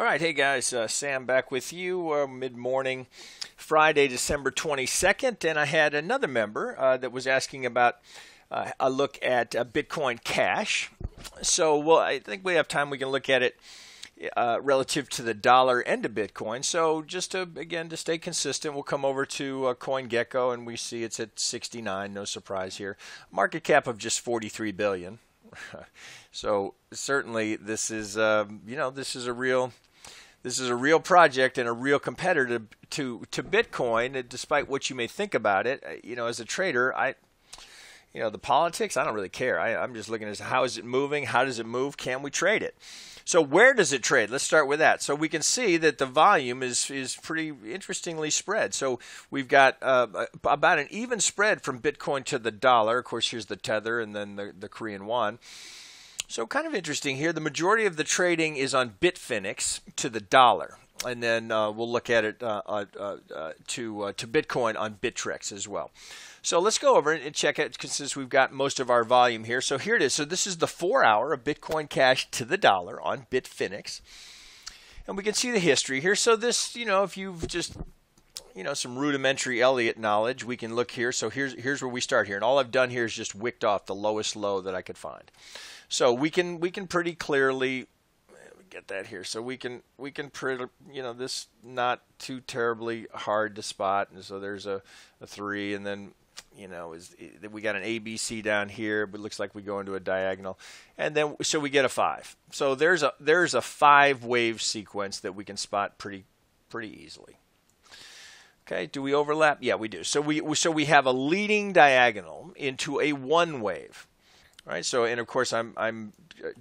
All right, hey guys, Sam back with you mid-morning, Friday, December 22nd, and I had another member that was asking about a look at BitcoinCash. So, well, I think we have time. We can look at it relative to the dollar and to Bitcoin. So, just to again to stay consistent, we'll come over to CoinGecko, and we see it's at 69. No surprise here. Market cap of just 43 billion. So certainly this is this is a real project and a real competitor to Bitcoin. Despite what you may think about it, as a trader, the politics, I don't really care. I'm just looking at how is it moving, how does it move, can we trade it? So where does it trade? Let's start with that. So we can see that the volume is pretty interestingly spread. So we've got about an even spread from Bitcoin to the dollar. Of course, here's the tether and then the Korean won. So kind of interesting here. The majority of the trading is on Bitfinex to the dollar. And then we'll look at it to Bitcoin on Bittrex as well. So let's go over and check it since we've got most of our volume here. So here it is. So this is the 4 hour of BitcoinCash to the dollar on Bitfinex. And we can see the history here. So this, if you've just, some rudimentary Elliott knowledge, we can look here. So here's where we start here. And all I've done here is just wicked off the lowest low that I could find. So we can pretty clearly get that here. So we can pretty, this not too terribly hard to spot. And so there's a 3, and then we got an ABC down here, but it looks like we go into a diagonal, and then so we get a 5. So there's a 5-wave sequence that we can spot pretty easily. Okay, do we overlap? Yeah, we do. So we have a leading diagonal into a 1-wave. Right, so and of course I'm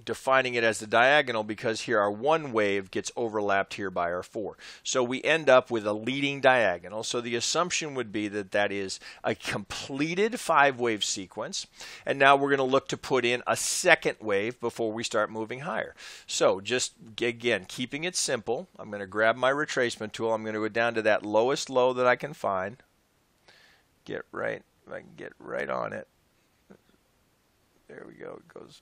defining it as the diagonal because here our 1 wave gets overlapped here by our 4. So we end up with a leading diagonal. So the assumption would be that that is a completed 5-wave sequence. And now we're going to look to put in a second wave before we start moving higher. So just again, keeping it simple, I'm going to grab my retracement tool. I'm going to go down to that lowest low that I can find. If I can get right on it. There we go. It goes.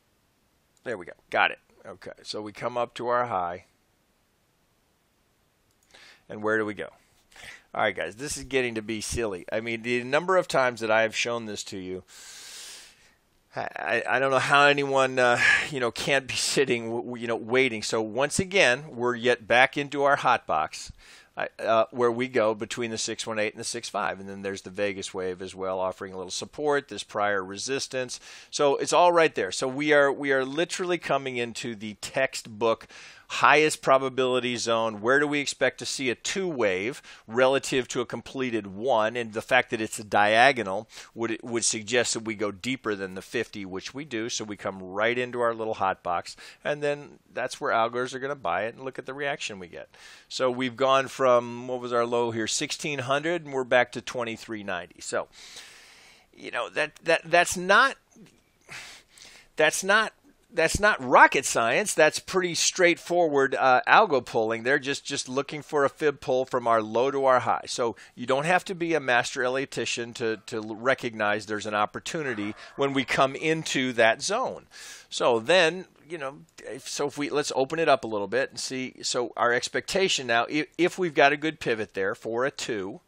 There we go. Got it. Okay. So we come up to our high. And where do we go? All right, guys. This is getting to be silly. I mean, the number of times that I have shown this to you, I don't know how anyone, can't be sitting, waiting. So once again, we're yet back into our hot box. Where we go between the 618 and the 65, and then there's the Vegas wave as well, offering a little support, this prior resistance. So it's all right there. So we are literally coming into the textbook highest probability zone. Where do we expect to see a 2-wave relative to a completed 1? And the fact that it's a diagonal would suggest that we go deeper than the 50, which we do. So we come right into our little hot box, and then that's where algos are going to buy it, and look at the reaction we get. So we've gone from, what was our low here, 1600, and we're back to 2390. So that's not rocket science. That's pretty straightforward algo pulling. They're just looking for a fib pull from our low to our high. So you don't have to be a master Elliottian to recognize there's an opportunity when we come into that zone. So then, let's open it up a little bit and see. So our expectation now, if we've got a good pivot there for a 2,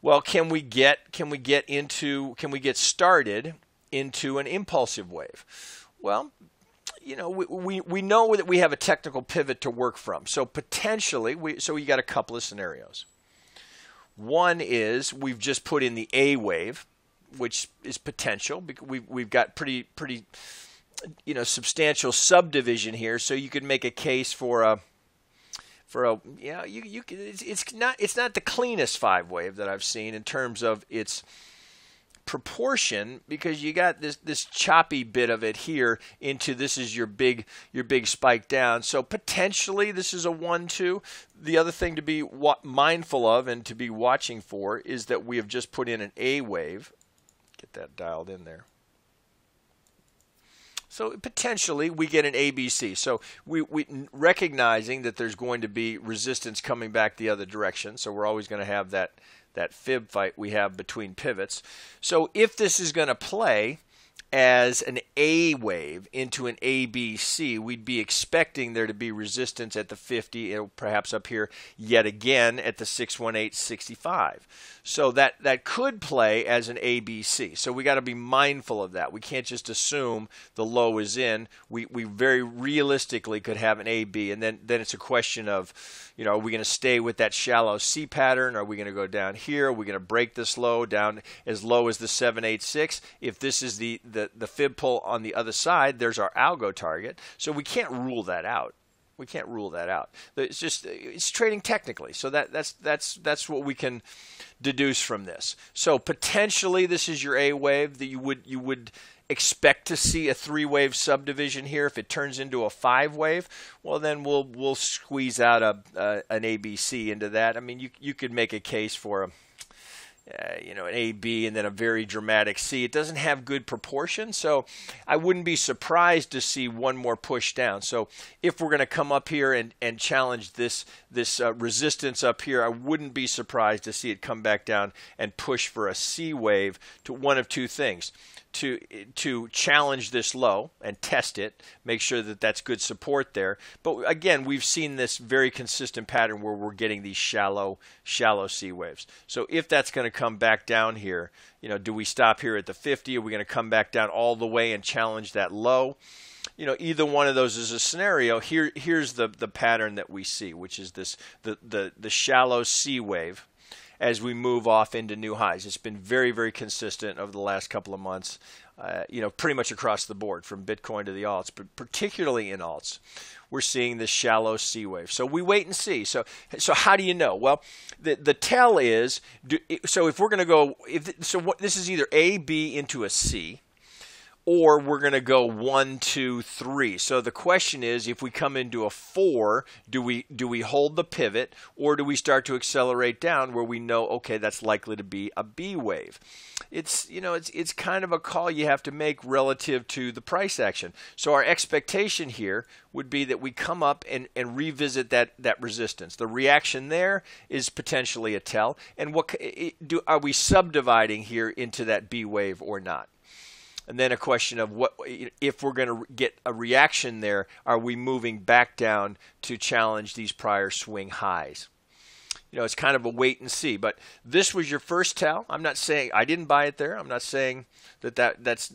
well, can we get started into an impulsive wave? Well, we know that we have a technical pivot to work from. So potentially, we got a couple of scenarios. One is we've just put in the A wave, which is potential. We've got pretty substantial subdivision here. So you could make a case it's not the cleanest 5-wave that I've seen in terms of its proportion, because you got this choppy bit of it here into this is your big spike down. So potentially this is a 1-2. The other thing to be mindful of and to be watching for is that we have just put in an A wave. Get that dialed in there. So potentially we get an ABC. So we recognizing that there's going to be resistance coming back the other direction. So we're always going to have that fib fight we have between pivots. So if this is going to play, as an A wave into an ABC, we'd be expecting there to be resistance at the 50, perhaps up here yet again at the 618.65. So that could play as an ABC. So we got to be mindful of that. We can't just assume the low is in. We very realistically could have an AB, and then it's a question of, are we going to stay with that shallow C pattern? Are we going to go down here? Are we going to break this low down as low as the 786? If this is the fib pull on the other side, there's our algo target. So we can't rule that out. We can't rule that out. It's trading technically. So that's what we can deduce from this. So potentially this is your A wave that you would expect to see a 3-wave subdivision here. If it turns into a 5-wave, well then we'll squeeze out an ABC into that. I mean, you could make a case for an AB and then a very dramatic C. It doesn't have good proportion, so I wouldn't be surprised to see one more push down. So if we're going to come up here and challenge this resistance up here, I wouldn't be surprised to see it come back down and push for a C wave to one of two things. To challenge this low and test it, make sure that that's good support there. But again, we've seen this very consistent pattern where we're getting these shallow C waves. So if that's going to come back down here, do we stop here at the 50? Are we going to come back down all the way and challenge that low? Either one of those is a scenario. Here's the pattern that we see, which is the shallow C wave as we move off into new highs. It's been very, very consistent over the last couple of months, pretty much across the board from Bitcoin to the alts, but particularly in alts, we're seeing this shallow C wave. So we wait and see. So how do you know? Well, the tell is, so if we're going to go, this is either A, B into a C, or we're going to go 1, 2, 3. So the question is, if we come into a 4, do we hold the pivot, or do we start to accelerate down where we know, okay, that's likely to be a B wave? It's kind of a call you have to make relative to the price action. So our expectation here would be that we come up and revisit that resistance. The reaction there is potentially a tell. And are we subdividing here into that B wave or not? And then a question of what if we're going to get a reaction there, are we moving back down to challenge these prior swing highs? It's kind of a wait and see. But this was your first tell. I'm not saying I didn't buy it there. I'm not saying that's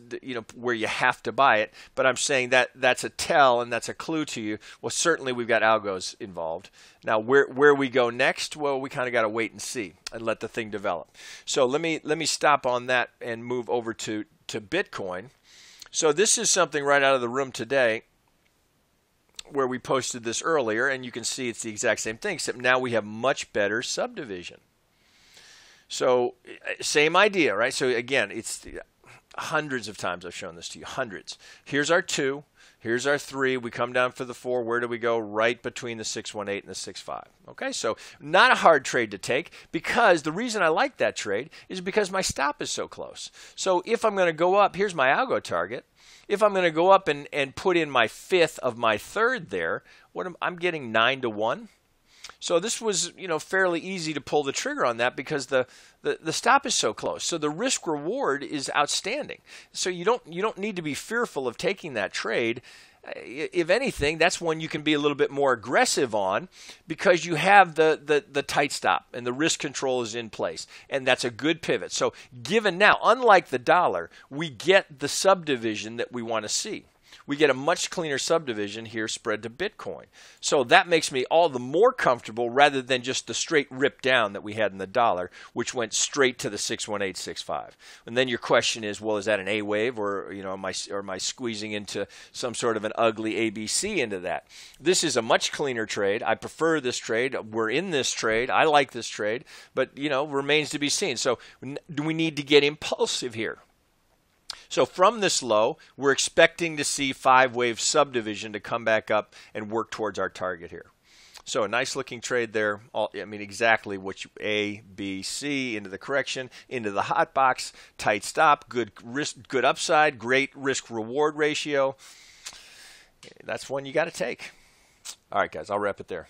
where you have to buy it. But I'm saying that's a tell and that's a clue to you. Well, certainly we've got algos involved. Now where we go next, well, we kind of got to wait and see and let the thing develop. So let me stop on that and move over to Bitcoin. So this is something right out of the room today where we posted this earlier, and you can see it's the exact same thing, except now we have much better subdivision. So same idea, right? So again, it's hundreds of times I've shown this to you, hundreds. Here's our 2. Here's our 3. We come down for the 4. Where do we go? Right between the 618 and the 65. Okay, so not a hard trade to take, because the reason I like that trade is because my stop is so close. So if I'm going to go up, here's my algo target. If I'm going to go up and put in my 5th of my 3rd there, I'm getting 9 to 1. So this was, fairly easy to pull the trigger on that because the stop is so close. So the risk reward is outstanding. So you don't need to be fearful of taking that trade. If anything, that's one you can be a little bit more aggressive on because you have the tight stop and the risk control is in place. And that's a good pivot. So given now, unlike the dollar, we get the subdivision that we want to see. We get a much cleaner subdivision here spread to Bitcoin. So that makes me all the more comfortable rather than just the straight rip down that we had in the dollar, which went straight to the 618.65. And then your question is, well, is that an A wave, or am I squeezing into some sort of an ugly ABC into that? This is a much cleaner trade. I prefer this trade. We're in this trade. I like this trade, but remains to be seen. So do we need to get impulsive here? So from this low, we're expecting to see 5-wave subdivision to come back up and work towards our target here. So a nice looking trade there. Exactly what A, B, C into the correction, into the hot box, tight stop, good risk, good upside, great risk reward ratio. That's one you got to take. All right, guys, I'll wrap it there.